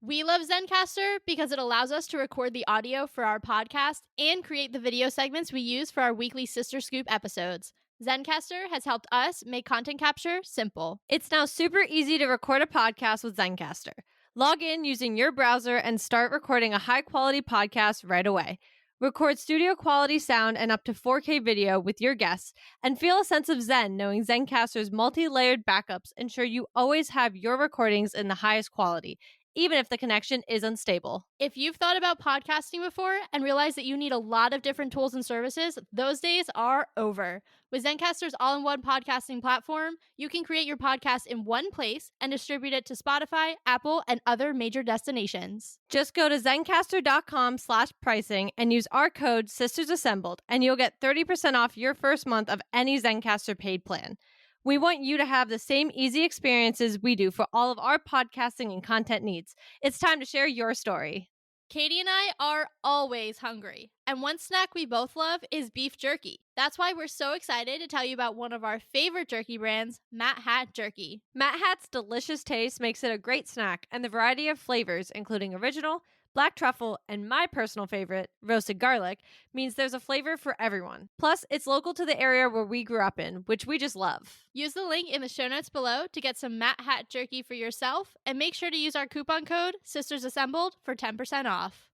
We love Zencaster because it allows us to record the audio for our podcast and create the video segments we use for our weekly Sister Scoop episodes. Zencaster has helped us make content capture simple. It's now super easy to record a podcast with Zencaster. Log in using your browser and start recording a high-quality podcast right away. Record studio quality sound and up to 4K video with your guests, and feel a sense of zen knowing Zencaster's multi-layered backups ensure you always have your recordings in the highest quality, even if the connection is unstable. If you've thought about podcasting before and realized that you need a lot of different tools and services, those days are over. With Zencaster's all-in-one podcasting platform, you can create your podcast in one place and distribute it to Spotify, Apple, and other major destinations. Just go to zencastr.com/pricing and use our code SistersAssembled, and you'll get 30% off your first month of any Zencaster paid plan. We want you to have the same easy experiences we do for all of our podcasting and content needs. It's time to share your story. Katie and I are always hungry, and one snack we both love is beef jerky. That's why we're so excited to tell you about one of our favorite jerky brands, Matt Hat Jerky. Matt Hat's delicious taste makes it a great snack, and the variety of flavors, including original, black truffle, and my personal favorite, roasted garlic, means there's a flavor for everyone. Plus, it's local to the area where we grew up in, which we just love. Use the link in the show notes below to get some Matt Hat Jerky for yourself, and make sure to use our coupon code SistersAssembled for 10% off.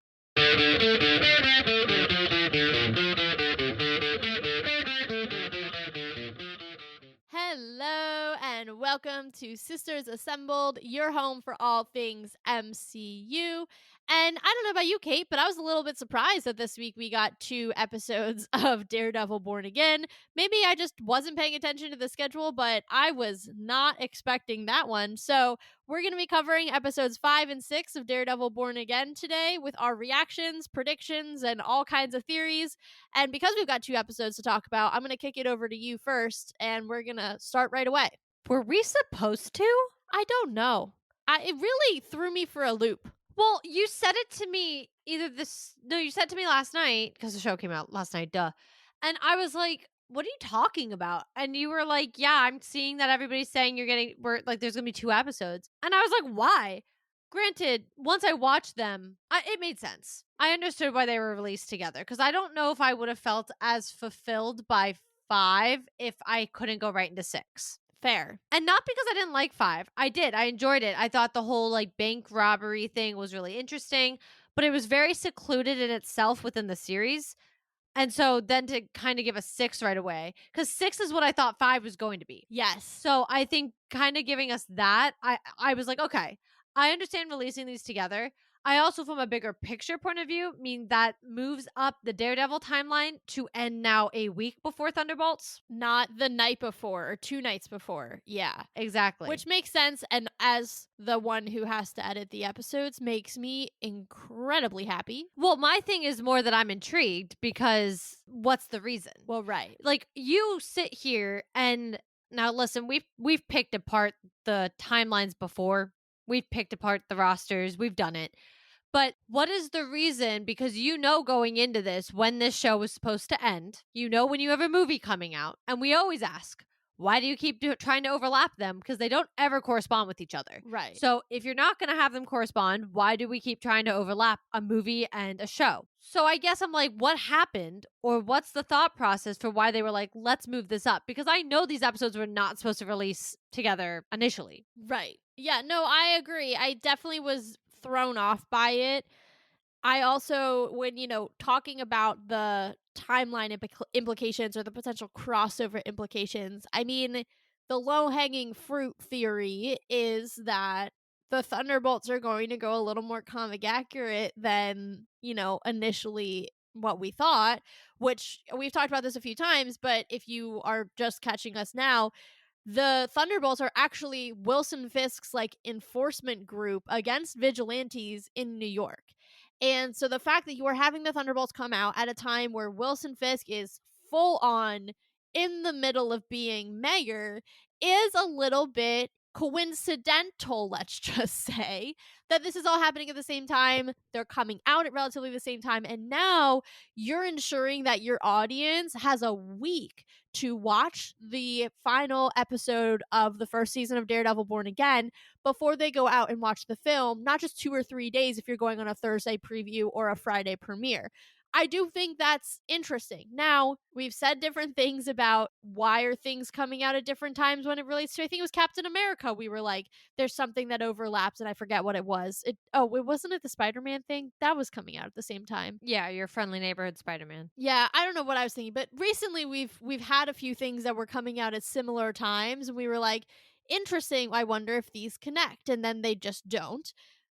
Hello and welcome to Sisters Assembled, your home for all things MCU. And I don't know about you, Kate, but I was a little bit surprised that this week we got 2 episodes of Daredevil Born Again. Maybe I just wasn't paying attention to the schedule, but I was not expecting that one. So we're going to be covering episodes 5 and 6 of Daredevil Born Again today with our reactions, predictions, and all kinds of theories. And because we've got 2 episodes to talk about, I'm going to kick it over to you first, and we're going to start right away. Were we supposed to? I don't know. It really threw me for a loop. Well, you said it to me you said it to me last night, because the show came out last night, duh. And I was like, what are you talking about? And you were like, yeah, I'm seeing that everybody's saying there's gonna be 2 episodes. And I was like, why? Granted, once I watched them, it made sense. I understood why they were released together, because I don't know if I would have felt as fulfilled by 5 if I couldn't go right into 6. Fair. And not because I didn't like 5. I did. I enjoyed it. I thought the whole bank robbery thing was really interesting, but it was very secluded in itself within the series. And so then to kind of give a 6 right away, because 6 is what I thought 5 was going to be. Yes. So I think kind of giving us that, I was like, okay, I understand releasing these together. I also, from a bigger picture point of view, mean that moves up the Daredevil timeline to end now a week before Thunderbolts. Not the night before or 2 nights before. Yeah. Exactly. Which makes sense. And as the one who has to edit the episodes, makes me incredibly happy. Well, my thing is more that I'm intrigued, because what's the reason? Well, right. Like, you sit here and now listen, we've picked apart the timelines before. We've picked apart the rosters. We've done it. But what is the reason? Because going into this, when this show was supposed to end, when you have a movie coming out, and we always ask, why do you keep trying to overlap them? Because they don't ever correspond with each other. Right. So if you're not going to have them correspond, why do we keep trying to overlap a movie and a show? So I guess I'm like, what happened? Or what's the thought process for why they were like, let's move this up? Because I know these episodes were not supposed to release together initially. Right. Yeah, no, I agree. I definitely was thrown off by it. I also, when, talking about the timeline implications or the potential crossover implications, I mean, the low-hanging fruit theory is that the Thunderbolts are going to go a little more comic accurate than, initially what we thought, which we've talked about this a few times, but if you are just catching us now, the Thunderbolts are actually Wilson Fisk's enforcement group against vigilantes in New York. And so the fact that you are having the Thunderbolts come out at a time where Wilson Fisk is full on in the middle of being mayor is a little bit coincidental, let's just say, that this is all happening at the same time. They're coming out at relatively the same time. And now you're ensuring that your audience has a week to watch the final episode of the first season of Daredevil Born Again before they go out and watch the film, not just 2 or 3 days if you're going on a Thursday preview or a Friday premiere. I do think that's interesting. Now, we've said different things about why are things coming out at different times when it relates to, I think it was Captain America. We were like, there's something that overlaps, and I forget what it was. It wasn't it the Spider-Man thing? That was coming out at the same time. Yeah, your friendly neighborhood Spider-Man. Yeah, I don't know what I was thinking, but recently we've had a few things that were coming out at similar times, and we were like, interesting. I wonder if these connect, and then they just don't.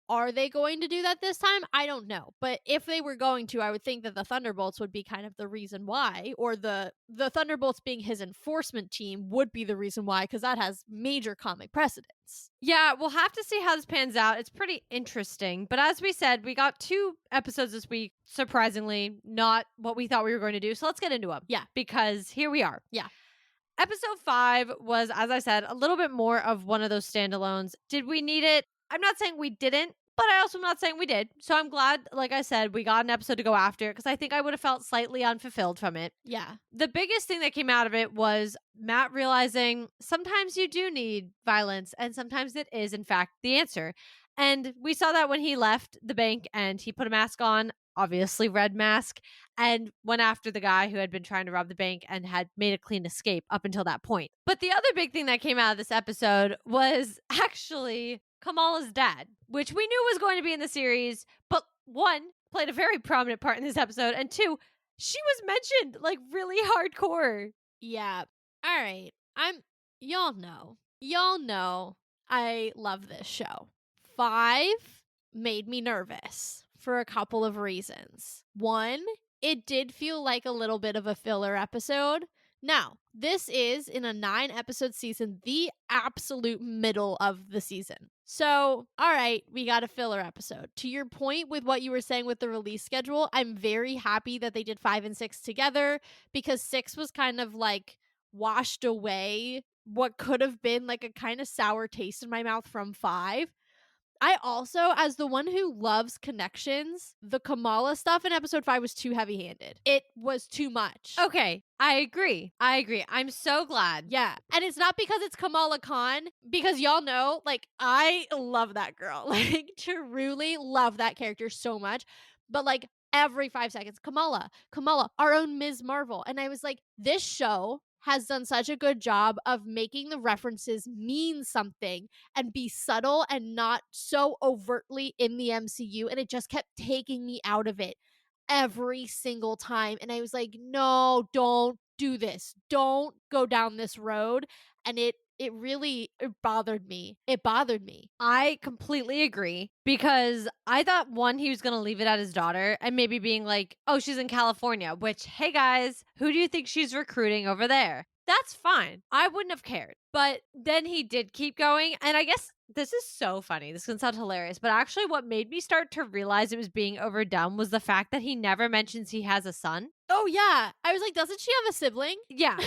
Are they going to do that this time? I don't know. But if they were going to, I would think that the Thunderbolts would be kind of the reason why, or the Thunderbolts being his enforcement team would be the reason why, because that has major comic precedence. Yeah, we'll have to see how this pans out. It's pretty interesting. But as we said, we got 2 episodes this week, surprisingly, not what we thought we were going to do. So let's get into them. Yeah. Because here we are. Yeah. Episode 5 was, as I said, a little bit more of one of those standalones. Did we need it? I'm not saying we didn't, but I also am not saying we did. So I'm glad, like I said, we got an episode to go after because I think I would have felt slightly unfulfilled from it. Yeah. The biggest thing that came out of it was Matt realizing sometimes you do need violence and sometimes it is, in fact, the answer. And we saw that when he left the bank and he put a mask on, obviously red mask, and went after the guy who had been trying to rob the bank and had made a clean escape up until that point. But the other big thing that came out of this episode was actually Kamala's dad, which we knew was going to be in the series, but 1, played a very prominent part in this episode, and 2, she was mentioned like really hardcore. Yeah. All right. Y'all know I love this show. 5 made me nervous for a couple of reasons. 1, it did feel like a little bit of a filler episode. Now, this is, in a 9-episode season, the absolute middle of the season. So, all right, we got a filler episode. To your point with what you were saying with the release schedule, I'm very happy that they did 5 and 6 together because 6 was kind of like washed away what could have been like a kind of sour taste in my mouth from 5. I also, as the one who loves connections, the Kamala stuff in episode 5 was too heavy handed. It was too much. Okay, I agree. I'm so glad. Yeah. And it's not because it's Kamala Khan, because y'all know, like, I love that girl. Like, truly love that character so much. But, like, every 5 seconds, Kamala, our own Ms. Marvel. And I was like, this show has done such a good job of making the references mean something and be subtle and not so overtly in the MCU. And it just kept taking me out of it every single time. And I was like, no, don't do this. Don't go down this road. And it bothered me. It bothered me. I completely agree because I thought 1, he was going to leave it at his daughter and maybe being like, oh, she's in California, which, hey guys, who do you think she's recruiting over there? That's fine. I wouldn't have cared. But then he did keep going. And I guess this is so funny. This can sound hilarious. But actually, what made me start to realize it was being overdone was the fact that he never mentions he has a son. Oh, yeah. I was like, doesn't she have a sibling? Yeah.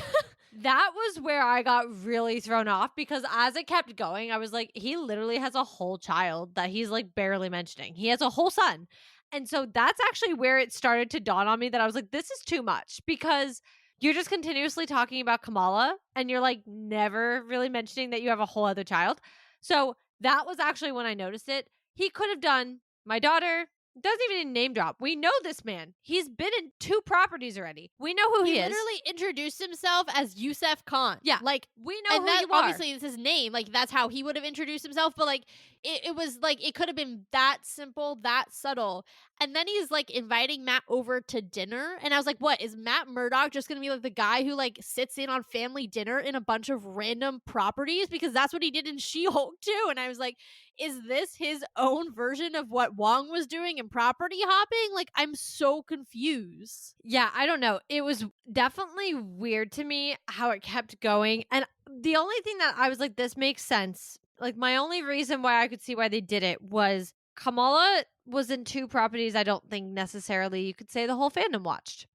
That was where I got really thrown off because as it kept going, I was like, he literally has a whole child that he's like barely mentioning. He has a whole son. And so that's actually where it started to dawn on me that I was like, this is too much because you're just continuously talking about Kamala and you're like never really mentioning that you have a whole other child. So that was actually when I noticed it. He could have done my daughter. Doesn't even name drop. We know this man. He's been in 2 properties already. We know who he is. He literally introduced himself as Yusef Khan. Yeah. Like, we know and who that you are. obviously is his name. Like, that's how he would have introduced himself. But like, it was like, it could have been that simple, that subtle. And then he's like inviting Matt over to dinner. And I was like, what? Is Matt Murdock just going to be like the guy who like sits in on family dinner in a bunch of random properties? Because that's what he did in She-Hulk too. And I was like, is this his own version of what Wong was doing in property hopping? Like, I'm so confused. Yeah, I don't know. It was definitely weird to me how it kept going. And the only thing that I was like, this makes sense. Like, my only reason why I could see why they did it was Kamala was in 2 properties I don't think necessarily you could say the whole fandom watched.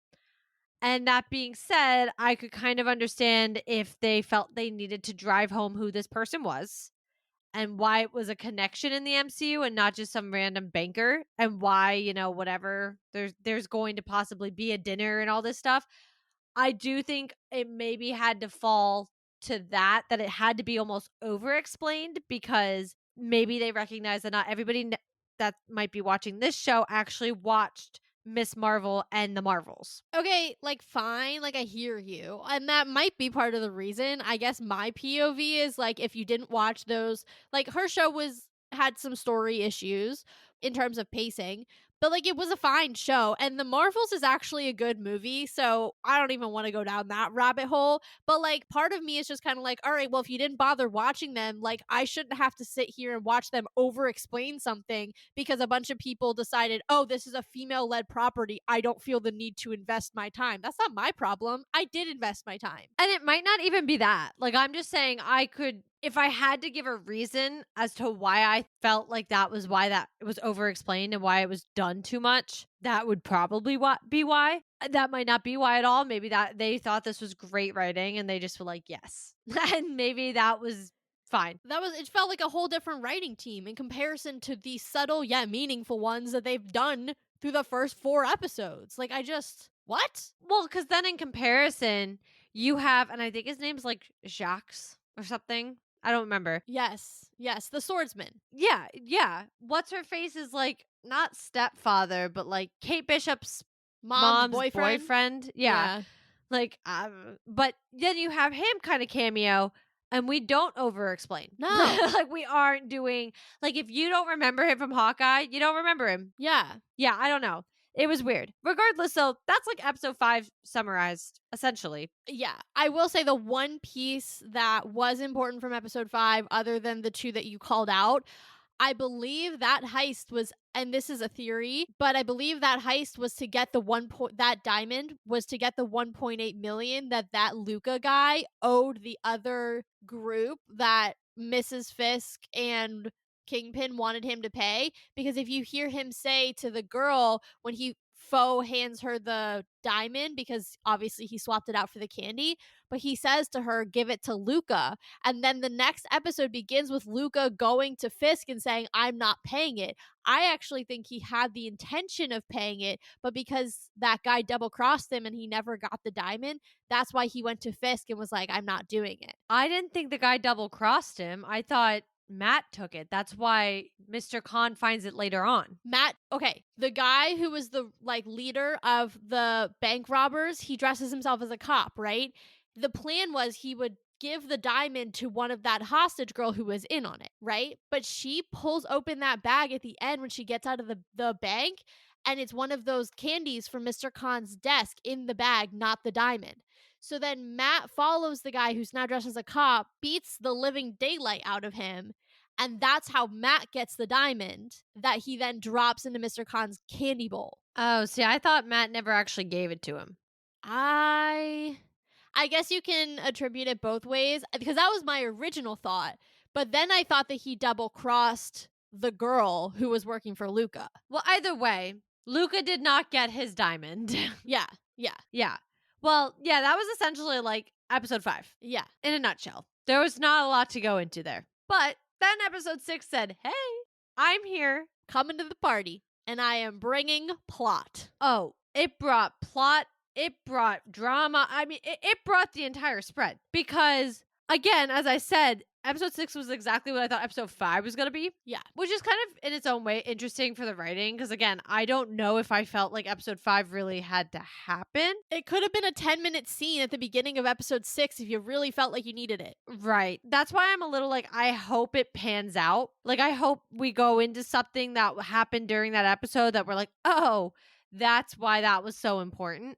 And that being said, I could kind of understand if they felt they needed to drive home who this person was. and why it was a connection in the MCU and not just some random banker, and why, whatever, there's going to possibly be a dinner and all this stuff. I do think it maybe had to fall to that it had to be almost over explained, because maybe they recognize that not everybody that might be watching this show actually watched Miss Marvel and the Marvels. Okay, like fine, like I hear you. And that might be part of the reason. I guess my POV is like if you didn't watch those, like her show was had some story issues in terms of pacing, but like it was a fine show and The Marvels is actually a good movie, so I don't even want to go down that rabbit hole, but like part of me is just kind of like, all right, well if you didn't bother watching them, like I shouldn't have to sit here and watch them over explain something because a bunch of people decided, oh, this is a female led property. I don't feel the need to invest my time. That's not my problem. I did invest my time. And it might not even be that. Like, I'm just saying, I could, if I had to give a reason as to why I felt like that was why that it was over explained and why it was done too much, that would probably be why. That might not be why at all. Maybe that they thought this was great writing and they just were like, yes. And maybe that was fine. It felt like a whole different writing team in comparison to the subtle yet meaningful ones that they've done through the first 4 episodes. Like I just what? Well, because then in comparison, you have, and I think his name's like Jacques or something. I don't remember. Yes. Yes, the swordsman. Yeah, yeah. What's her face is like not stepfather, but like Kate Bishop's mom's boyfriend. Yeah. Like, but then you have him kind of cameo, and we don't over explain. No. Like, we aren't doing, like, if you don't remember him from Hawkeye, you don't remember him. Yeah. Yeah, I don't know. It was weird. Regardless, though, that's like episode 5 summarized, essentially. Yeah. I will say the one piece that was important from episode 5, other than the 2 that you called out, I believe that heist was, and this is a theory, but I believe that heist was to get that diamond was to get the 1.8 million that Luca guy owed the other group that Mrs. Fisk and Kingpin wanted him to pay. Because if you hear him say to the girl when he hands her the diamond, because obviously he swapped it out for the candy, but he says to her, give it to Luca. And then the next episode begins with Luca going to Fisk and saying, I'm not paying it. I actually think he had the intention of paying it, but because that guy double crossed him and he never got the diamond, that's why he went to Fisk and was like, I'm not doing it. I didn't think the guy double crossed him. I thought Matt took it. That's why Mr. Khan finds it later on. Matt, okay, the guy who was the like leader of the bank robbers, he dresses himself as a cop, right? The plan was he would give the diamond to one of that hostage girl who was in on it, right? But she pulls open that bag at the end when she gets out of the bank, and it's one of those candies from Mr. Khan's desk in the bag, not the diamond. So then Matt follows the guy who's now dressed as a cop, beats the living daylight out of him, and that's how Matt gets the diamond that he then drops into Mr. Khan's candy bowl. Oh, see, I thought Matt never actually gave it to him. I guess you can attribute it both ways because that was my original thought. But then I thought that he double crossed the girl who was working for Luca. Well, either way, Luca did not get his diamond. Yeah. Yeah. Yeah. Well, yeah, that was essentially like episode 5. Yeah. In a nutshell. There was not a lot to go into there. But then episode 6 said, hey, I'm here. Coming to the party. And I am bringing plot. Oh, it brought plot. It brought drama. I mean, it brought the entire spread. Because, again, as I said, episode 6 was exactly what I thought episode 5 was going to be. Yeah. Which is kind of, in its own way, interesting for the writing. Because, again, I don't know if I felt like episode 5 really had to happen. It could have been a 10-minute scene at the beginning of episode 6 if you really felt like you needed it. Right. That's why I'm a little like, I hope it pans out. Like, I hope we go into something that happened during that episode that we're like, oh, that's why that was so important.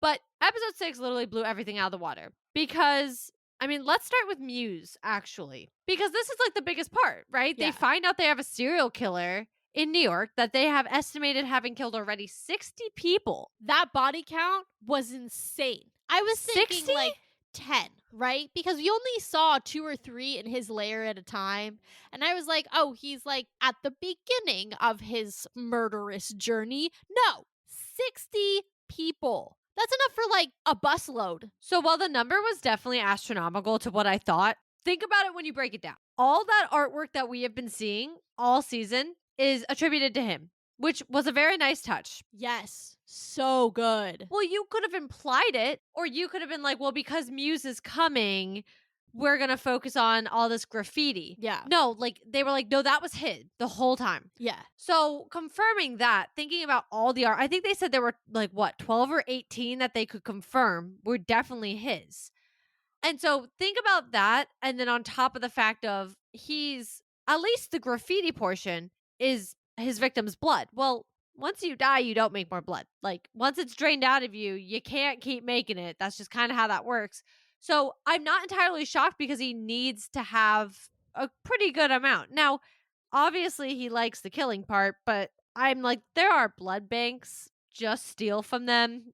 But episode 6 literally blew everything out of the water. Because, I mean, let's start with Muse, actually. Because this is like the biggest part, right? Yeah. They find out they have a serial killer in New York that they have estimated having killed already 60 people. That body count was insane. I was thinking 60? like 10, right? Because we only saw 2 or 3 in his lair at a time. And I was like, oh, he's like at the beginning of his murderous journey. No, 60 people. That's enough for like a busload. So while the number was definitely astronomical to what I thought, Think about it when you break it down. All that artwork that we have been seeing all season is attributed to him, which was a very nice touch. Yes. So good. Well, you could have implied it, or you could have been like, well, because Muse is coming, we're going to focus on all this graffiti. Yeah. No, like they were like, no, that was hid the whole time. Yeah. So confirming that, thinking about all the art, I think they said there were like what, 12 or 18 that they could confirm were definitely his. And so think about that. And then on top of the fact of he's at least the graffiti portion is his victim's blood. Well, once you die, you don't make more blood. Like once it's drained out of you, you can't keep making it. That's just kind of how that works. So I'm not entirely shocked because he needs to have a pretty good amount. Now, obviously, he likes the killing part, but I'm like, there are blood banks. Just steal from them.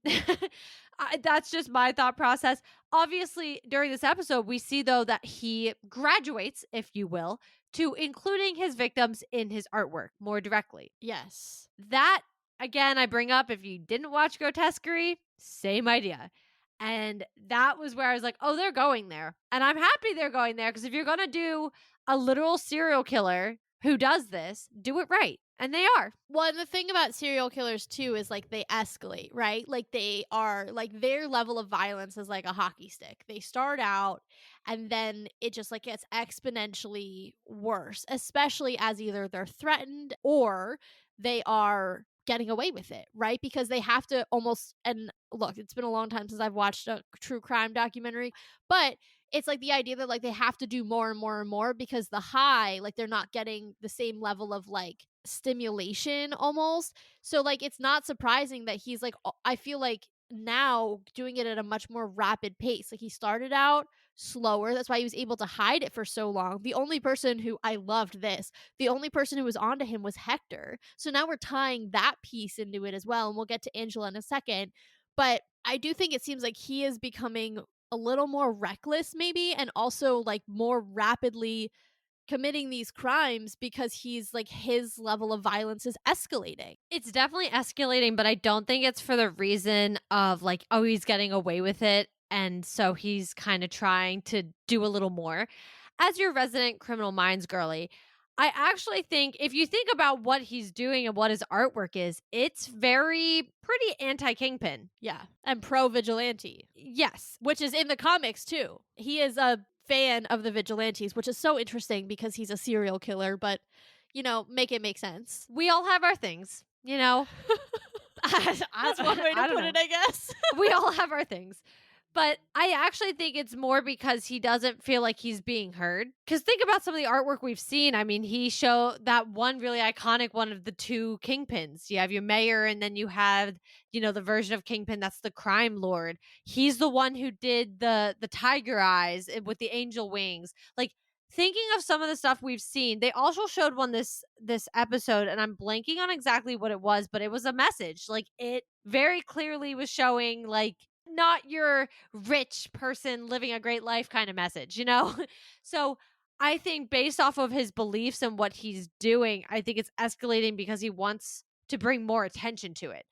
That's just my thought process. Obviously, during this episode, we see though that he graduates, if you will, to including his victims in his artwork more directly. Yes. That, again, I bring up if you didn't watch Grotesquerie, same idea. And that was where I was like, oh, they're going there. And I'm happy they're going there because if you're going to do a literal serial killer who does this, do it right. And they are. Well, and the thing about serial killers too is like they escalate, right? Like they are like their level of violence is like a hockey stick. They start out and then it just like gets exponentially worse, especially as either they're threatened or they are getting away with it, right? Because they have to almost, and look, it's been a long time since I've watched a true crime documentary, but it's like the idea that like they have to do more and more and more because the high, like they're not getting the same level of like stimulation almost. So like it's not surprising that he's like I feel like now doing it at a much more rapid pace. Like he started out slower. That's why he was able to hide it for so long. The only person who I loved this, the only person who was onto him was Hector. So now we're tying that piece into it as well. And we'll get to Angela in a second. But I do think it seems like he is becoming a little more reckless, maybe, and also like more rapidly committing these crimes because he's like his level of violence is escalating. It's definitely escalating, but I don't think it's for the reason of like, oh, he's getting away with it. And so he's kind of trying to do a little more. As your resident criminal minds girly, I actually think if you think about what he's doing and what his artwork is, it's very pretty anti Kingpin. Yeah. And pro vigilante, Yes. which is in the comics too. He is a fan of the vigilantes, which is so interesting because he's a serial killer, but you know, make it make sense. We all have our things, you know? That's one way to put it, I guess. We all have our things. But I actually think it's more because he doesn't feel like he's being heard. Because think about some of the artwork we've seen. I mean, he showed that one really iconic one of the two kingpins. You have your mayor, and then you have, the version of Kingpin that's the crime lord. He's the one who did the tiger eyes with the angel wings. Like thinking of some of the stuff we've seen, they also showed one this episode, and I'm blanking on exactly what it was, but it was a message. Like it very clearly was showing like not your rich person living a great life kind of message, So I think based off of his beliefs and what he's doing, I think it's escalating because he wants to bring more attention to it.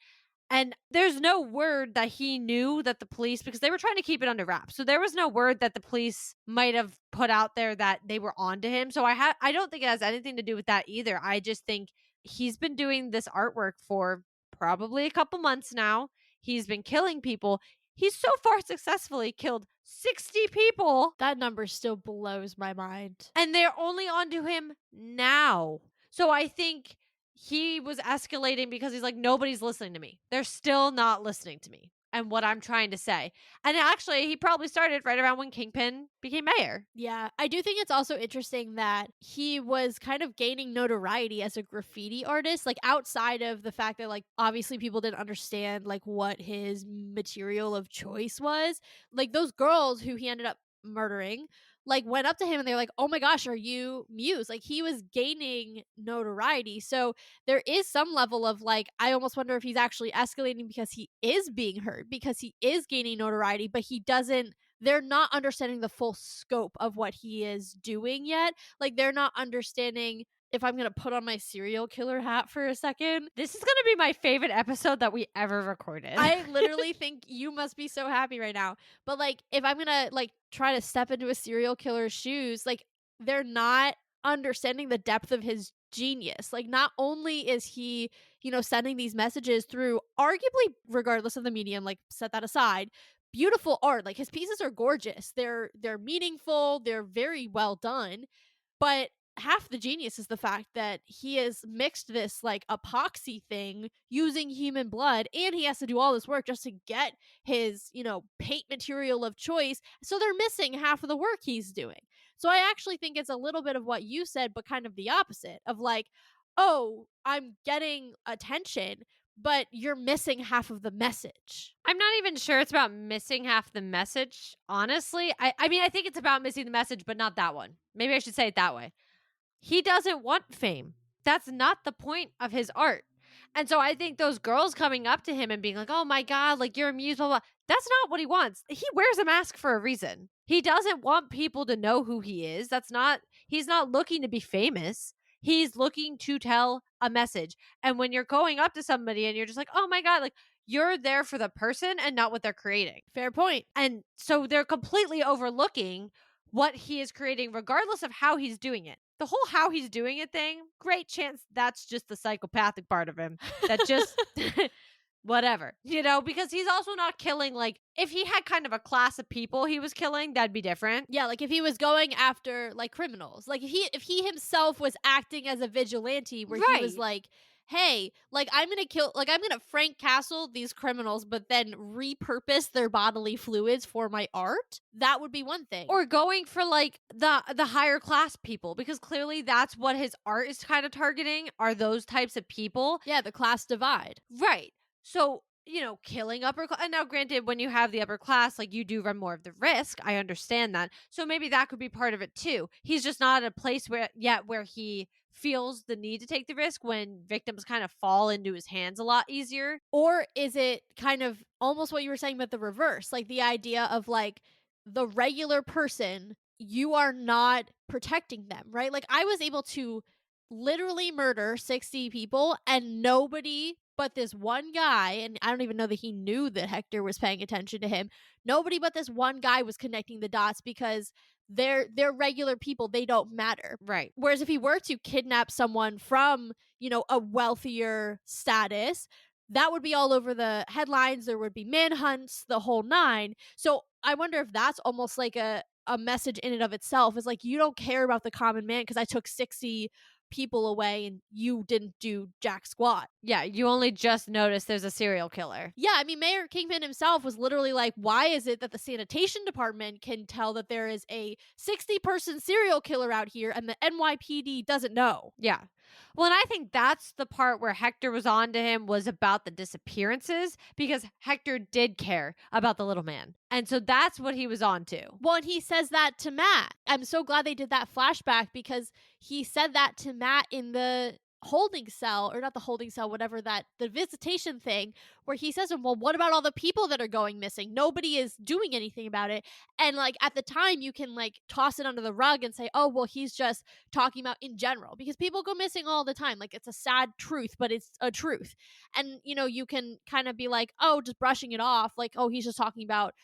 And there's no word that he knew that the police, because they were trying to keep it under wraps. So there was no word that the police might have put out there that they were onto him. So I don't think it has anything to do with that either. I just think he's been doing this artwork for probably a couple months now. He's been killing people. He's so far successfully killed 60 people. That number still blows my mind. And they're only onto him now. So I think he was escalating because he's like, nobody's listening to me. They're still not listening to me and what I'm trying to say. And actually, he probably started right around when Kingpin became mayor. Yeah, I do think it's also interesting that he was kind of gaining notoriety as a graffiti artist, like outside of the fact that like obviously people didn't understand like what his material of choice was. Like those girls who he ended up murdering like went up to him and they're like, "Oh my gosh, are you Muse?" Like he was gaining notoriety. So there is some level of like I almost wonder if he's actually escalating because he is being heard, because he is gaining notoriety, but he doesn't they're not understanding the full scope of what he is doing yet. Like they're not understanding if I'm gonna put on my serial killer hat for a second, This is gonna be my favorite episode that we ever recorded. I literally think you must be so happy right now. But like, if I'm gonna like try to step into a serial killer's shoes, like they're not understanding the depth of his genius. Like, not only is he, sending these messages through arguably, regardless of the medium, like set that aside, beautiful art. Like his pieces are gorgeous. They're meaningful. They're very well done. But half the genius is the fact that he has mixed this like epoxy thing using human blood, and he has to do all this work just to get his, paint material of choice. So they're missing half of the work he's doing. So I actually think it's a little bit of what you said, but kind of the opposite of like, oh, I'm getting attention, but you're missing half of the message. I'm not even sure it's about missing half the message, honestly. I mean, I think it's about missing the message, but not that one. Maybe I should say it that way. He doesn't want fame. That's not the point of his art. And so I think those girls coming up to him and being like, "Oh my god, like you're amused, blah, blah." That's not what he wants. He wears a mask for a reason. He doesn't want people to know who he is. He's not looking to be famous. He's looking to tell a message. And when you're going up to somebody and you're just like, "Oh my god," like you're there for the person and not what they're creating. Fair point. And so they're completely overlooking what he is creating, regardless of how he's doing it. The whole how he's doing it thing, great chance that's just the psychopathic part of him that just whatever, because he's also not killing. Like, if he had kind of a class of people he was killing, that'd be different. Yeah, like if he was going after like criminals, like if he himself was acting as a vigilante, where he was Right. like, "Hey, like I'm gonna Frank Castle these criminals, but then repurpose their bodily fluids for my art." That would be one thing. Or going for like the higher class people, because clearly that's what his art is kind of targeting, are those types of people. yeah, the class divide. Right. So, killing upper class. And now, granted, when you have the upper class, like you do run more of the risk. I understand that. So maybe that could be part of it too. He's just not at a place where he feels the need to take the risk when victims kind of fall into his hands a lot easier. Or is it kind of almost what you were saying, but the reverse? Like the idea of like the regular person, you are not protecting them, right? Like I was able to literally murder 60 people and nobody but this one guy, and I don't even know that he knew that Hector was paying attention to him. Nobody but this one guy was connecting the dots because they're regular people, they don't matter. Right. Whereas if he were to kidnap someone from, a wealthier status, that would be all over the headlines. There would be manhunts, the whole nine. So I wonder if that's almost like a message in and of itself, is like, you don't care about the common man because I took 60 people away and you didn't do jack squat. Yeah. You only just noticed there's a serial killer. Yeah, I mean, Mayor Kingpin himself was literally like, why is it that the sanitation department can tell that there is a 60-person serial killer out here and the NYPD doesn't know? Yeah. Well, and I think that's the part where Hector was on to him, was about the disappearances, because Hector did care about the little man. And so that's what he was on to. Well, and he says that to Matt. I'm so glad they did that flashback, because he said that to Matt in the holding cell, or not the holding cell, whatever, that the visitation thing, where he says to him, well, what about all the people that are going missing? Nobody is doing anything about it. And like at the time you can like toss it under the rug and say, oh, well, he's just talking about in general, because people go missing all the time. Like, it's a sad truth, but it's a truth. And you can kind of be like, oh, just brushing it off, like, oh, he's just talking about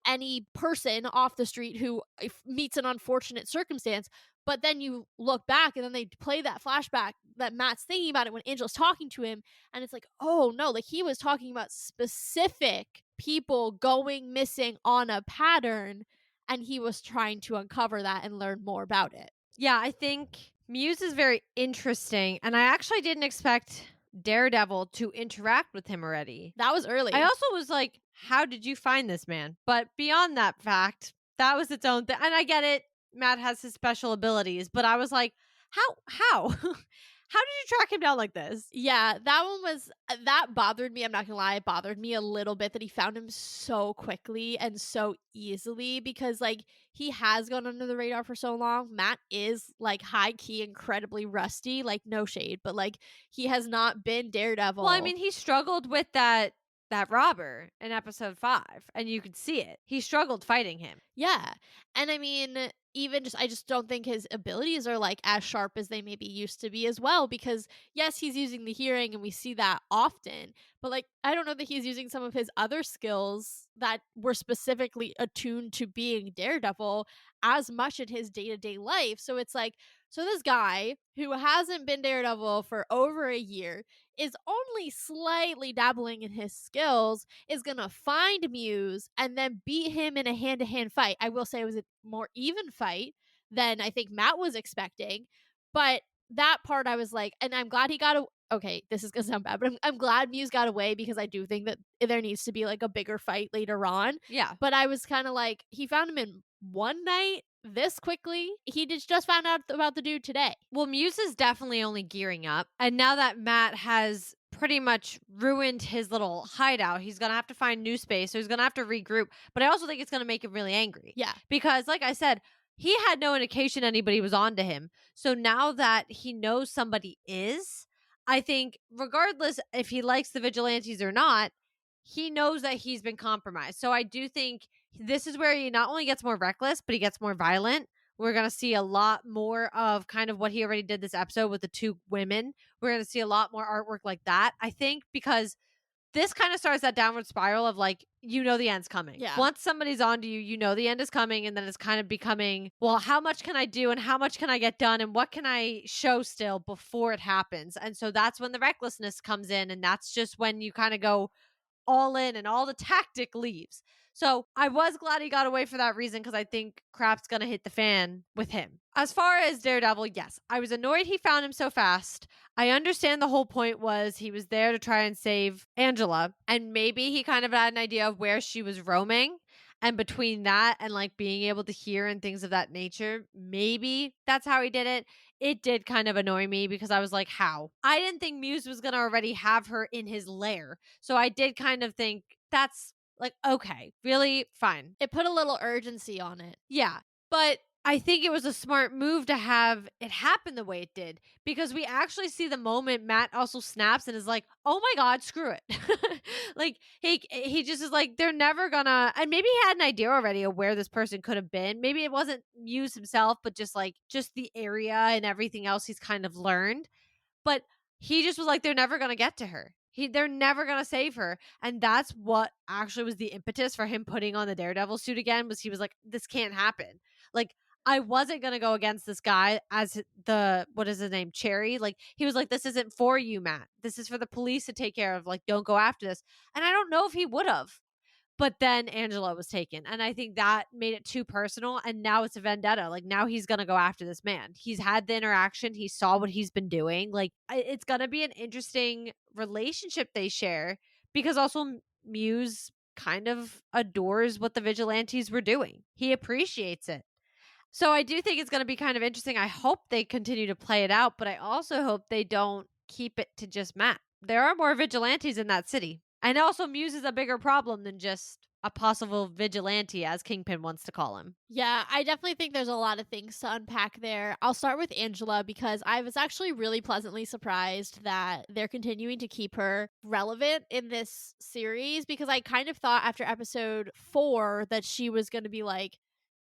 any person off the street who meets an unfortunate circumstance. But then you look back and then they play that flashback that Matt's thinking about it when Angela's talking to him. And it's like, oh no, like he was talking about specific people going missing on a pattern. And he was trying to uncover that and learn more about it. Yeah, I think Muse is very interesting. And I actually didn't expect Daredevil to interact with him already. That was early. I also was like, how did you find this man? But beyond that fact, that was its own thing. And I get it. Matt has his special abilities, but I was like, how? How did you track him down like this? Yeah, that bothered me. I'm not gonna lie, it bothered me a little bit that he found him so quickly and so easily, because like he has gone under the radar for so long. Matt is like high key incredibly rusty, like no shade, but like he has not been Daredevil. Well, I mean, he struggled with that that robber in episode 5, and you could see it. He struggled fighting him. Yeah. And I mean, even just I just don't think his abilities are like as sharp as they maybe used to be as well because yes, he's using the hearing and we see that often, but like I don't know that he's using some of his other skills that were specifically attuned to being Daredevil as much in his day-to-day life. So it's like so this guy who hasn't been Daredevil for over a year is only slightly dabbling in his skills is gonna find Muse and then beat him in a hand to hand fight. I will say it was a more even fight than I think Matt was expecting, but that part I was like, and I'm glad he got a. Okay, this is gonna sound bad, but I'm glad Muse got away because I do think that there needs to be like a bigger fight later on. Yeah. But I was kind of like, he found him in one night this quickly. He just found out about the dude today. Well, Muse is definitely only gearing up. And now that Matt has pretty much ruined his little hideout, he's going to have to find new space. So he's going to have to regroup. But I also think it's going to make him really angry. Yeah, Because, like I said, he had no indication anybody was on to him. So now that he knows somebody is, I think, regardless if he likes the vigilantes or not, he knows that he's been compromised. So I do think this is where he not only gets more reckless, but he gets more violent. We're going to see a lot more of kind of what he already did this episode with the two women. We're going to see a lot more artwork like that, I think, because this kind of starts that downward spiral of like, you know, the end's coming. yeah. Once somebody's on to you, you know the end is coming. And then it's kind of becoming, well, how much can I do and how much can I get done and what can I show still before it happens? And so that's when the recklessness comes in. And that's just when you kind of go, all in and all the tactic leaves. So I was glad he got away for that reason because I think crap's going to hit the fan with him. As far as Daredevil, yes, I was annoyed he found him so fast. I understand the whole point was he was there to try and save Angela, and maybe he kind of had an idea of where she was roaming. And between that and like being able to hear and things of that nature, maybe that's how he did it. It did kind of annoy me because I was like, how? I didn't think Muse was going to already have her in his lair. So I did kind of think that's like, okay, really fine. It put a little urgency on it. Yeah. But I think it was a smart move to have it happen the way it did because we actually see the moment Matt also snaps and is like, "Oh my god, screw it." Like he just is like they're never gonna, and maybe he had an idea already of where this person could have been. Maybe it wasn't Muse himself, but just the area and everything else he's kind of learned. But he just was like, they're never gonna get to her. They're never gonna save her. And that's what actually was the impetus for him putting on the Daredevil suit again, was he was like, this can't happen. Like, I wasn't gonna go against this guy as the what is his name? Cherry. Like he was like, this isn't for you, Matt. This is for the police to take care of. Like, don't go after this. And I don't know if he would have. But then Angela was taken. And I think that made it too personal. And now it's a vendetta. Like now he's going to go after this man. He's had the interaction. He saw what he's been doing. Like it's going to be an interesting relationship they share because also Muse kind of adores what the vigilantes were doing. He appreciates it. So I do think it's going to be kind of interesting. I hope they continue to play it out, but I also hope they don't keep it to just Matt. There are more vigilantes in that city. And also, Muse is a bigger problem than just a possible vigilante, as Kingpin wants to call him. Yeah, I definitely think there's a lot of things to unpack there. I'll start with Angela because I was actually really pleasantly surprised that they're continuing to keep her relevant in this series because I kind of thought after episode 4 that she was going to be like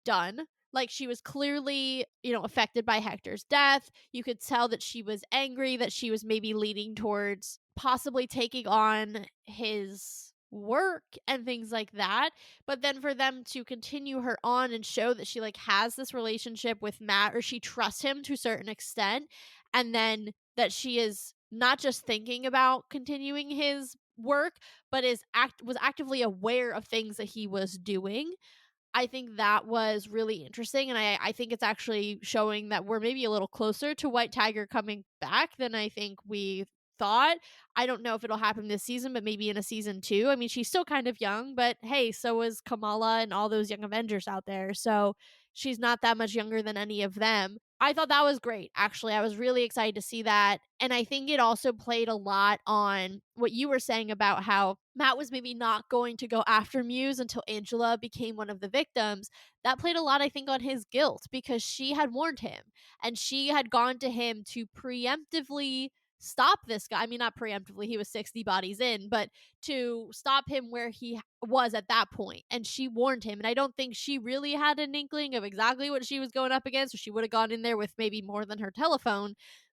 done. Like she was clearly, affected by Hector's death. You could tell that she was angry, that she was maybe leaning towards possibly taking on his work and things like that. But then for them to continue her on and show that she like has this relationship with Matt or she trusts him to a certain extent, and then that she is not just thinking about continuing his work, but was actively aware of things that he was doing. I think that was really interesting, and I think it's actually showing that we're maybe a little closer to White Tiger coming back than I think we thought. I don't know if it'll happen this season, but maybe in a season 2. I mean, she's still kind of young, but hey, so is Kamala and all those young Avengers out there. So she's not that much younger than any of them. I thought that was great, actually. I was really excited to see that. And I think it also played a lot on what you were saying about how Matt was maybe not going to go after Muse until Angela became one of the victims. That played a lot, I think, on his guilt because she had warned him and she had gone to him to preemptively stop this guy. I mean, not preemptively, he was 60 bodies in, but to stop him where he was at that point. And she warned him. And I don't think she really had an inkling of exactly what she was going up against, or she would have gone in there with maybe more than her telephone.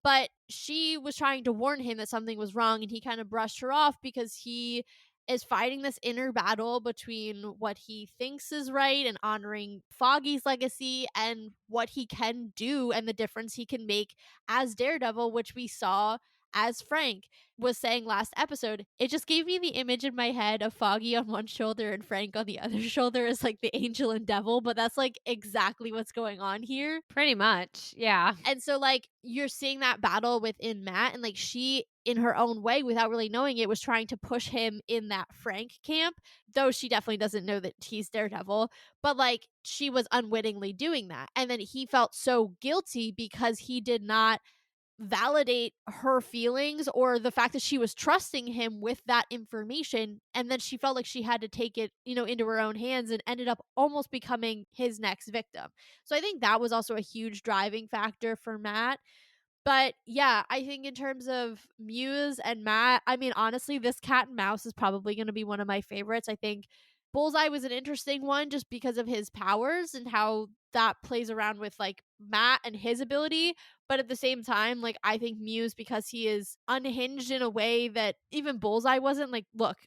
But she was trying to warn him that something was wrong, and he kind of brushed her off because he is fighting this inner battle between what he thinks is right and honoring Foggy's legacy and what he can do and the difference he can make as Daredevil, which we saw as Frank was saying last episode. It just gave me the image in my head of Foggy on one shoulder and Frank on the other shoulder as like the angel and devil, but that's like exactly what's going on here. Pretty much. Yeah. And so, like, you're seeing that battle within Matt, and like she, in her own way, without really knowing it, was trying to push him in that Frank camp, though she definitely doesn't know that he's Daredevil. But like, she was unwittingly doing that. And then he felt so guilty because he did not validate her feelings or the fact that she was trusting him with that information, and then she felt like she had to take it, into her own hands, and ended up almost becoming his next victim. So I think that was also a huge driving factor for Matt. But yeah, I think in terms of Muse and Matt, I mean, honestly, this cat and mouse is probably going to be one of my favorites. I think Bullseye was an interesting one just because of his powers and how that plays around with like Matt and his ability. But at the same time, like, I think Muse, because he is unhinged in a way that even Bullseye wasn't. Like, look,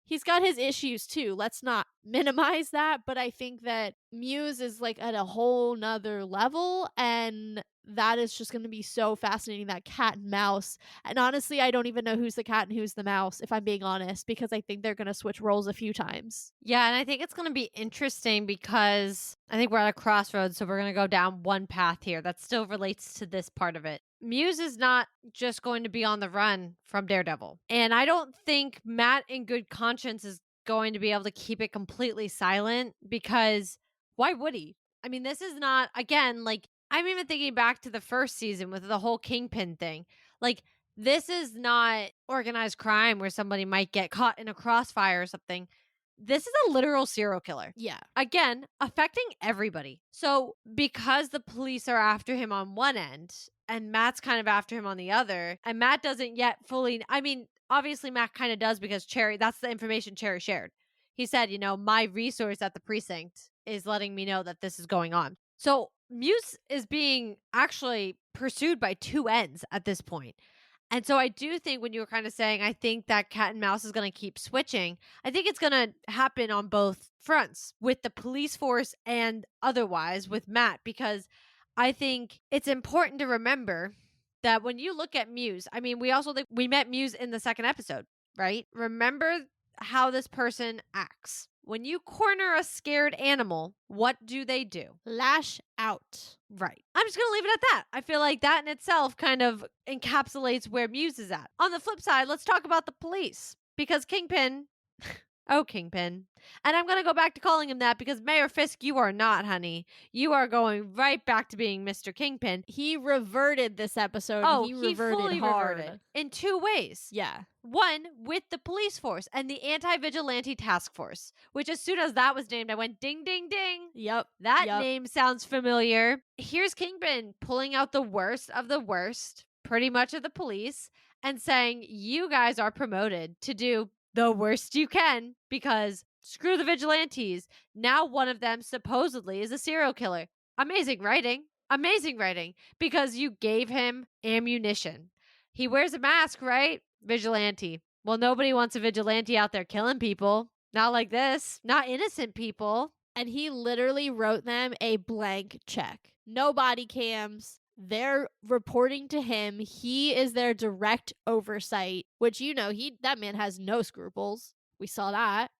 he's got his issues too. Let's not minimize that. But I think that Muse is like at a whole nother level. And that is just going to be so fascinating, that cat and mouse. And honestly, I don't even know who's the cat and who's the mouse, if I'm being honest, because I think they're going to switch roles a few times. Yeah, and I think it's going to be interesting because I think we're at a crossroads, so we're going to go down one path here that still relates to this part of it. Muse is not just going to be on the run from Daredevil. And I don't think Matt in good conscience is going to be able to keep it completely silent, because why would he? I mean, this is not, again, like, I'm even thinking back to the first season with the whole kingpin thing. Like, this is not organized crime where somebody might get caught in a crossfire or something. This is a literal serial killer. Yeah. Again, affecting everybody. So, because the police are after him on one end and Matt's kind of after him on the other, and Matt doesn't yet fully, I mean, obviously Matt kind of does, because Cherry, that's the information Cherry shared. He said, my resource at the precinct is letting me know that this is going on. So, Muse is being actually pursued by two ends at this point. And so I do think, when you were kind of saying, I think that cat and mouse is going to keep switching, I think it's going to happen on both fronts, with the police force and otherwise with Matt, because I think it's important to remember that when you look at Muse, I mean, we met Muse in the second episode, right? Remember how this person acts. When you corner a scared animal, what do? Lash out. Right. I'm just going to leave it at that. I feel like that in itself kind of encapsulates where Muse is at. On the flip side, let's talk about the police, because Kingpin, oh, Kingpin. And I'm going to go back to calling him that, because Mayor Fisk, you are not, honey. You are going right back to being Mr. Kingpin. He reverted this episode. Oh, he he reverted fully hard. reverted in two ways. Yeah. One, with the police force and the anti-vigilante task force, which as soon as that was named, I went ding, ding, ding. Yep. That name sounds familiar. Here's Kingpin pulling out the worst of the worst, pretty much, of the police, and saying, you guys are promoted to do the worst you can, because screw the vigilantes. Now one of them supposedly is a serial killer. Amazing writing. Amazing writing. Because you gave him ammunition. He wears a mask, right? Vigilante. Well, nobody wants a vigilante out there killing people. Not like this. Not innocent people. And he literally wrote them a blank check. No body cams. They're reporting to him. He is their direct oversight, which, that man has no scruples. We saw that.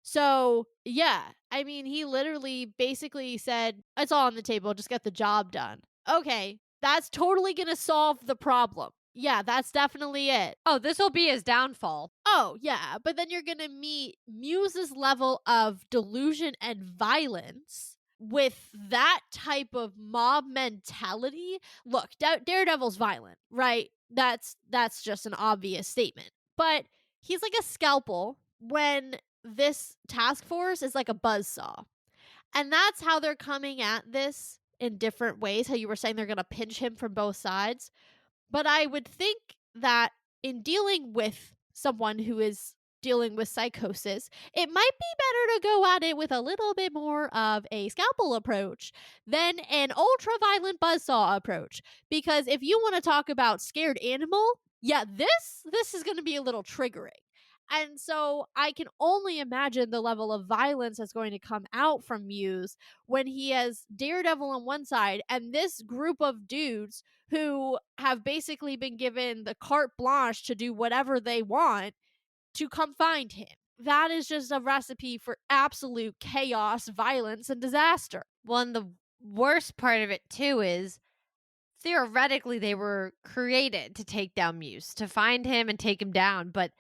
So, yeah, I mean, he literally basically said, it's all on the table. Just get the job done. Okay, that's totally going to solve the problem. Yeah, that's definitely it. Oh, this will be his downfall. Oh, yeah, but then you're going to meet Muse's level of delusion and violence with that type of mob mentality. Look, Daredevil's violent, right? That's just an obvious statement. But he's like a scalpel when this task force is like a buzzsaw. And that's how they're coming at this in different ways. How you were saying they're going to pinch him from both sides. But I would think that in dealing with someone who is dealing with psychosis, it might be better to go at it with a little bit more of a scalpel approach than an ultra violent buzzsaw approach. Because if you want to talk about scared animal, yeah, this is going to be a little triggering. And so I can only imagine the level of violence that's going to come out from Muse when he has Daredevil on one side and this group of dudes who have basically been given the carte blanche to do whatever they want to come find him. That is just a recipe for absolute chaos, violence, and disaster. Well, and the worst part of it too is theoretically they were created to take down Muse, to find him and take him down, but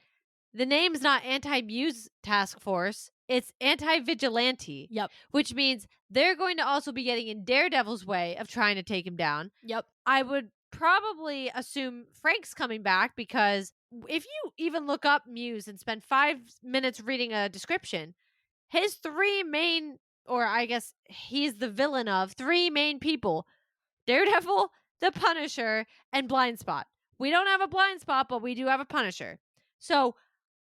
the name's not Anti-Muse Task Force, it's Anti-Vigilante, Yep. which means they're going to also be getting in Daredevil's way of trying to take him down. Yep. I would probably assume Frank's coming back because if you even look up Muse and spend 5 minutes reading a description, his 3 main, or I guess he's the villain of 3 main people: Daredevil, the Punisher, and Blind Spot. We don't have a Blind Spot, but we do have a Punisher. So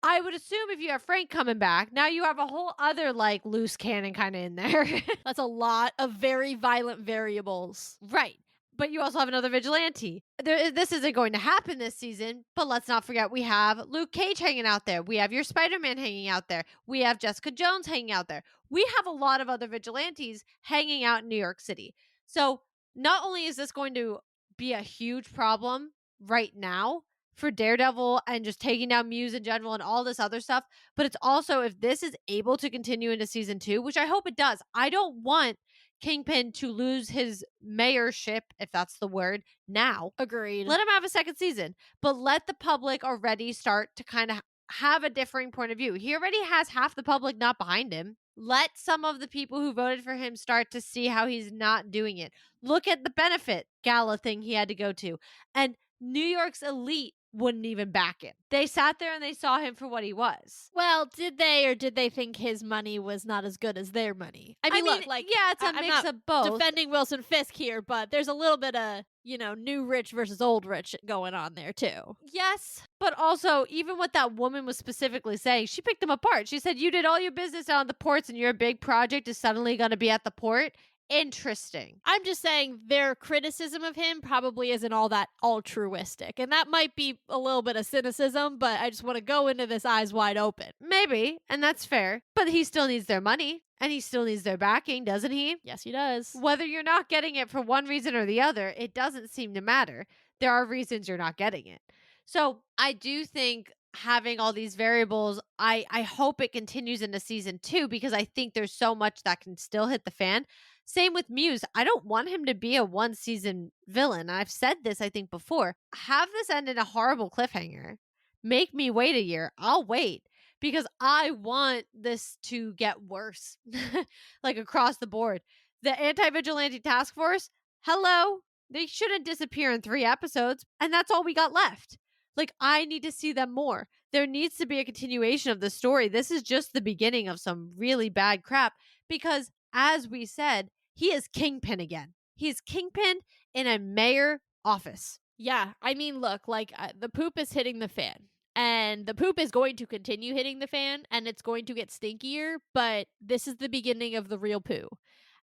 I would assume if you have Frank coming back, now you have a whole other like loose cannon kind of in there. That's a lot of very violent variables. Right. But you also have another vigilante. This isn't going to happen this season, but let's not forget we have Luke Cage hanging out there. We have your Spider-Man hanging out there. We have Jessica Jones hanging out there. We have a lot of other vigilantes hanging out in New York City. So not only is this going to be a huge problem right now for Daredevil and just taking down Muse in general and all this other stuff, but it's also, if this is able to continue into season 2, which I hope it does. I don't want Kingpin to lose his mayorship, if that's the word, now. Agreed. Let him have a second season, but let the public already start to kind of have a differing point of view. He already has half the public not behind him. Let some of the people who voted for him start to see how he's not doing it. Look at the benefit gala thing he had to go to. And New York's elite wouldn't even back him. They sat there and they saw him for what he was. Well, did they, or did they think his money was not as good as their money? I mean, look, like, yeah, it's a I'm mix not of both. defending Wilson Fisk here, but there's a little bit of, new rich versus old rich going on there too. Yes, but also, even what that woman was specifically saying, she picked them apart. She said, you did all your business out on the ports and your big project is suddenly going to be at the port. Interesting. I'm just saying their criticism of him probably isn't all that altruistic. And that might be a little bit of cynicism, but I just want to go into this eyes wide open. Maybe, and that's fair. But he still needs their money, and he still needs their backing, doesn't he? Yes, he does. Whether you're not getting it for one reason or the other, it doesn't seem to matter. There are reasons you're not getting it. So I do think having all these variables, I hope it continues into season 2 because I think there's so much that can still hit the fan. Same with Muse. I don't want him to be a 1-season villain. I've said this, I think, before. Have this end in a horrible cliffhanger. Make me wait a year. I'll wait because I want this to get worse, like across the board. The Anti-Vigilante Task Force, hello, they shouldn't disappear in 3 episodes, and that's all we got left. Like, I need to see them more. There needs to be a continuation of the story. This is just the beginning of some really bad crap because, as we said, he is Kingpin again. He's Kingpin in a mayor office. Yeah, I mean, look, like the poop is hitting the fan. And the poop is going to continue hitting the fan and it's going to get stinkier, but this is the beginning of the real poo.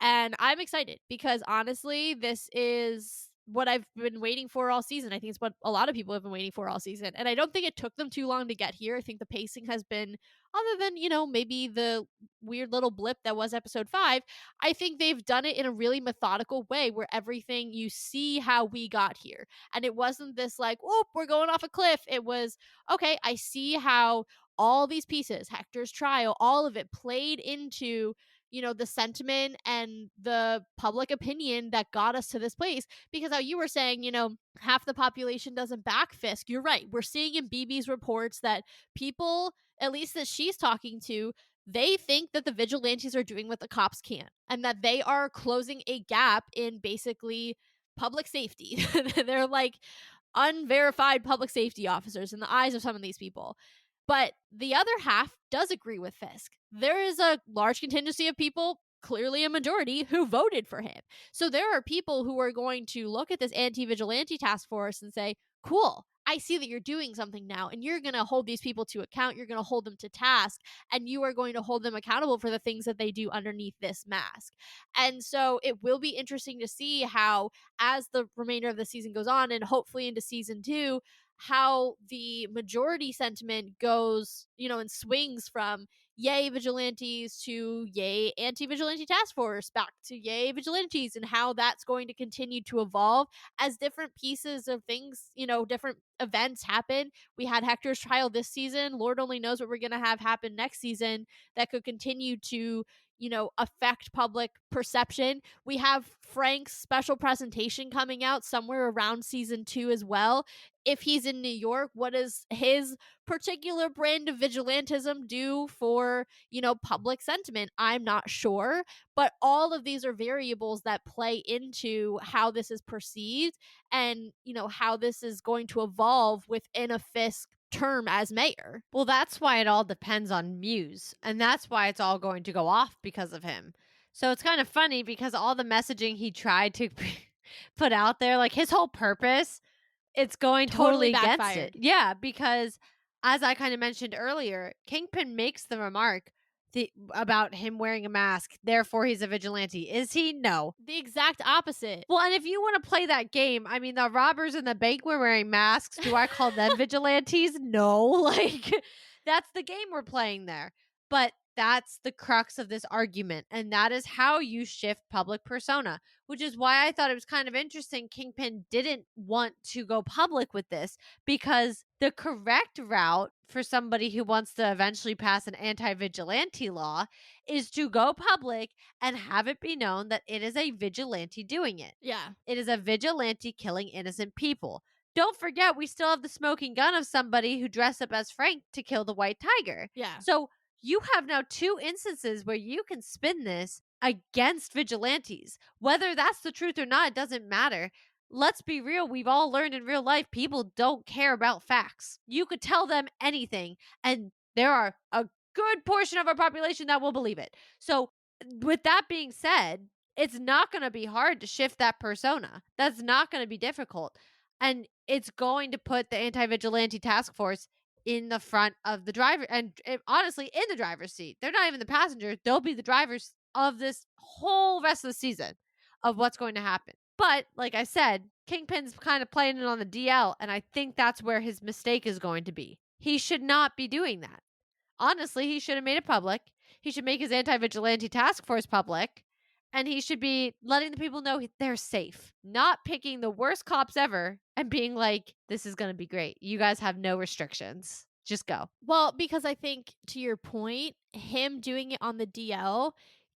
And I'm excited because honestly, this is what I've been waiting for all season. I think it's what a lot of people have been waiting for all season. And I don't think it took them too long to get here. I think the pacing has been, other than, maybe the weird little blip that was episode 5, I think they've done it in a really methodical way where everything, you see how we got here. And it wasn't this like, whoop, we're going off a cliff. It was, okay, I see how all these pieces, Hector's trial, all of it played into the sentiment and the public opinion that got us to this place. Because how you were saying, half the population doesn't back Fisk. You're right. We're seeing in BB's reports that people, at least that she's talking to, they think that the vigilantes are doing what the cops can't and that they are closing a gap in basically public safety. They're like unverified public safety officers in the eyes of some of these people. But the other half does agree with Fisk. There is a large contingency of people, clearly a majority, who voted for him. So there are people who are going to look at this anti-vigilante task force and say, cool, I see that you're doing something now, and you're going to hold these people to account. You're going to hold them to task, and you are going to hold them accountable for the things that they do underneath this mask. And so it will be interesting to see how, as the remainder of the season goes on, and hopefully into season two, how the majority sentiment goes, and swings from yay vigilantes to yay anti-vigilante task force back to yay vigilantes, and how that's going to continue to evolve as different pieces of things, different events happen. We had Hector's trial this season. Lord only knows what we're going to have happen next season that could continue to, affect public perception. We have Frank's special presentation coming out somewhere around season 2 as well. If he's in New York, what does his particular brand of vigilantism do for, public sentiment? I'm not sure, but all of these are variables that play into how this is perceived, and, how this is going to evolve within a Fisk term as mayor. Well, that's why it all depends on Muse, and that's why it's all going to go off because of him. So it's kind of funny because all the messaging he tried to put out there, like his whole purpose, it's going Totally totally against it. backfired. Yeah, because as I kind of mentioned earlier, Kingpin makes the remark about him wearing a mask, therefore he's a vigilante. Is he? No. The exact opposite. Well, and if you want to play that game, I mean, the robbers in the bank were wearing masks. Do I call them vigilantes? No. Like, that's the game we're playing there. But that's the crux of this argument. And that is how you shift public persona, which is why I thought it was kind of interesting. Kingpin didn't want to go public with this, because the correct route for somebody who wants to eventually pass an anti-vigilante law is to go public and have it be known that it is a vigilante doing it. Yeah. It is a vigilante killing innocent people. Don't forget, we still have the smoking gun of somebody who dressed up as Frank to kill the white tiger. Yeah. So you have now 2 instances where you can spin this against vigilantes. Whether that's the truth or not, it doesn't matter. Let's be real. We've all learned in real life, people don't care about facts. You could tell them anything, and there are a good portion of our population that will believe it. So, with that being said, it's not going to be hard to shift that persona. That's not going to be difficult. And it's going to put the anti-vigilante task force in the front of the driver, and honestly, in the driver's seat. They're not even the passengers. They'll be the drivers of this whole rest of the season of what's going to happen. But like I said, Kingpin's kind of playing it on the DL, and I think that's where his mistake is going to be. He should not be doing that. Honestly, he should have made it public. He should make his anti-vigilante task force public, and he should be letting the people know they're safe, not picking the worst cops ever and being like, this is going to be great. You guys have no restrictions. Just go. Well, because I think, to your point, him doing it on the DL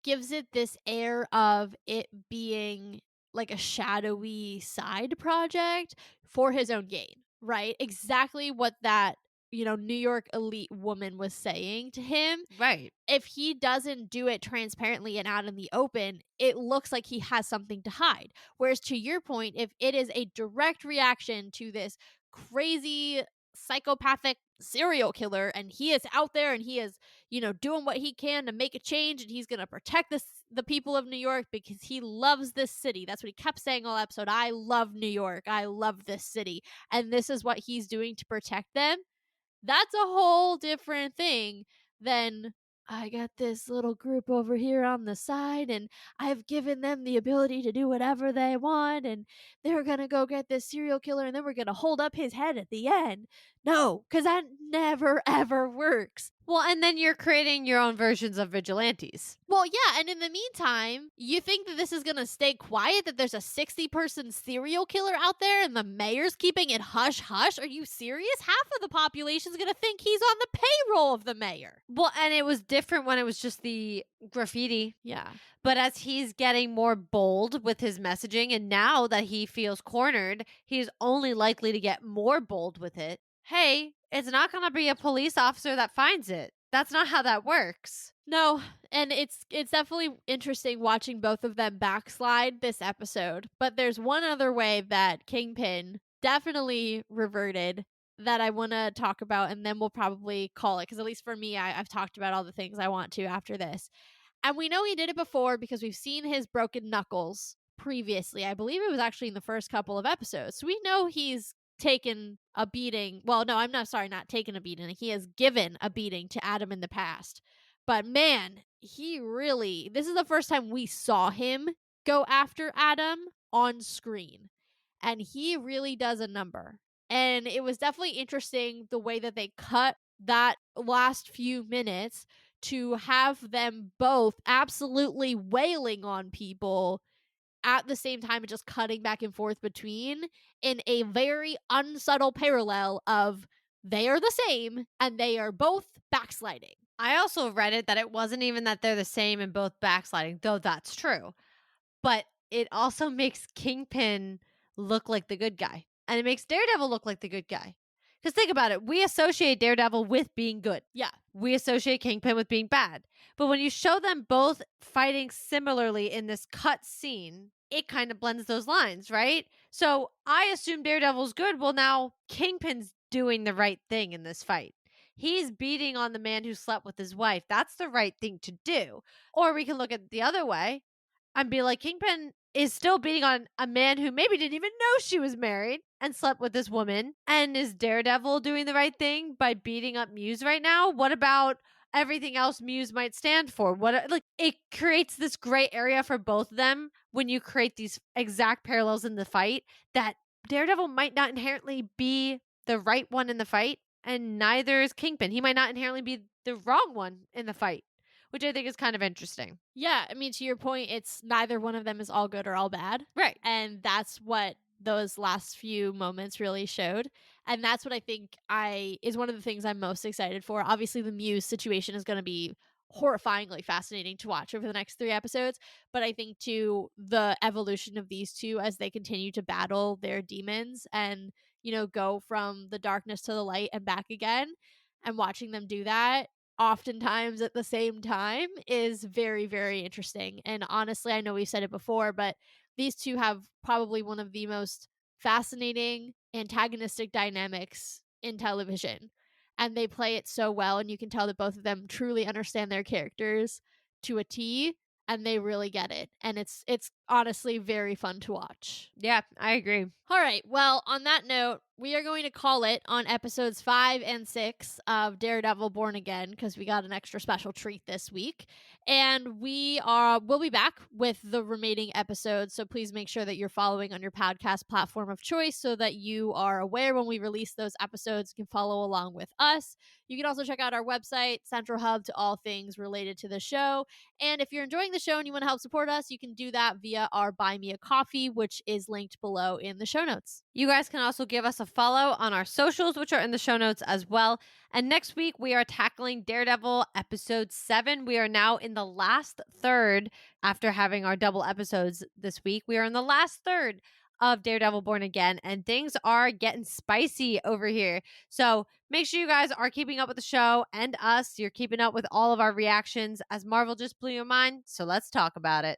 gives it this air of it being like a shadowy side project for his own gain, right? Exactly what that, New York elite woman was saying to him. Right. If he doesn't do it transparently and out in the open, it looks like he has something to hide. Whereas, to your point, if it is a direct reaction to this crazy psychopathic serial killer, and he is out there and he is, doing what he can to make a change, and he's going to protect the people of New York because he loves this city. That's what he kept saying all episode. I love New York. I love this city. And this is what he's doing to protect them. That's a whole different thing than, I got this little group over here on the side, and I've given them the ability to do whatever they want, and they're gonna go get this serial killer, and then we're gonna hold up his head at the end. No, because that never ever works. Well, and then you're creating your own versions of vigilantes. Well, yeah, and in the meantime, you think that this is gonna stay quiet, that there's a 60-person serial killer out there and the mayor's keeping it hush hush? Are you serious? Half of the population's gonna think he's on the payroll of the mayor. Well, and it was different when it was just the graffiti. Yeah. But as he's getting more bold with his messaging, and now that he feels cornered, he's only likely to get more bold with it. Hey, it's not going to be a police officer that finds it. That's not how that works. No, and it's definitely interesting watching both of them backslide this episode. But there's one other way that Kingpin definitely reverted that I want to talk about, and then we'll probably call it, because at least for me, I've talked about all the things I want to after this. And we know he did it before because we've seen his broken knuckles previously. I believe it was actually in the first couple of episodes. So we know he's taken a beating. Well, no, I'm not sorry, not taken a beating. He has given a beating to Adam in the past. But man, he really, this is the first time we saw him go after Adam on screen. And he really does a number. And it was definitely interesting the way that they cut that last few minutes to have them both absolutely wailing on people at the same time and just cutting back and forth between in a very unsubtle parallel of they are the same and they are both backsliding. I also read it that it wasn't even that they're the same in both backsliding, though that's true. But it also makes Kingpin look like the good guy. And it makes Daredevil look like the good guy. Because think about it, we associate Daredevil with being good. Yeah. We associate Kingpin with being bad. But when you show them both fighting similarly in this cut scene, it kind of blends those lines, right? So I assume Daredevil's good. Well, now Kingpin's doing the right thing in this fight. He's beating on the man who slept with his wife. That's the right thing to do. Or we can look at the other way and be like, Kingpin is still beating on a man who maybe didn't even know she was married and slept with this woman. And is Daredevil doing the right thing by beating up Muse right now? What about everything else Muse might stand for? What, like, it creates this gray area for both of them when you create these exact parallels in the fight that Daredevil might not inherently be the right one in the fight, and neither is Kingpin. He might not inherently be the wrong one in the fight, which I think is kind of interesting. Yeah, I mean, to your point, it's neither one of them is all good or all bad. Right. And that's what those last few moments really showed. And that's what I think I is one of the things I'm most excited for. Obviously, the Muse situation is going to be horrifyingly fascinating to watch over the next 3 episodes. But I think too the evolution of these two as they continue to battle their demons and, go from the darkness to the light and back again, and watching them do that oftentimes at the same time is very, very interesting. And honestly, I know we've said it before, but these two have probably one of the most fascinating antagonistic dynamics in television. And they play it so well, and you can tell that both of them truly understand their characters to a T, and they really get it. And it's honestly very fun to watch. Yeah, I agree. All right. Well, on that note, we are going to call it on episodes 5 and 6 of Daredevil Born Again because we got an extra special treat this week. And we'll be back with the remaining episodes. So please make sure that you're following on your podcast platform of choice so that you are aware when we release those episodes. You can follow along with us. You can also check out our website, Central Hub, to all things related to the show. And if you're enjoying the show and you want to help support us, you can do that via our Buy Me a Coffee, which is linked below in the show notes. You guys can also give us a follow on our socials, which are in the show notes as well. And next week, we are tackling Daredevil episode 7. We are now in the last third after having our double episodes this week. We are in the last third of Daredevil Born Again, and things are getting spicy over here. So make sure you guys are keeping up with the show and us. You're keeping up with all of our reactions as Marvel just blew your mind. So let's talk about it.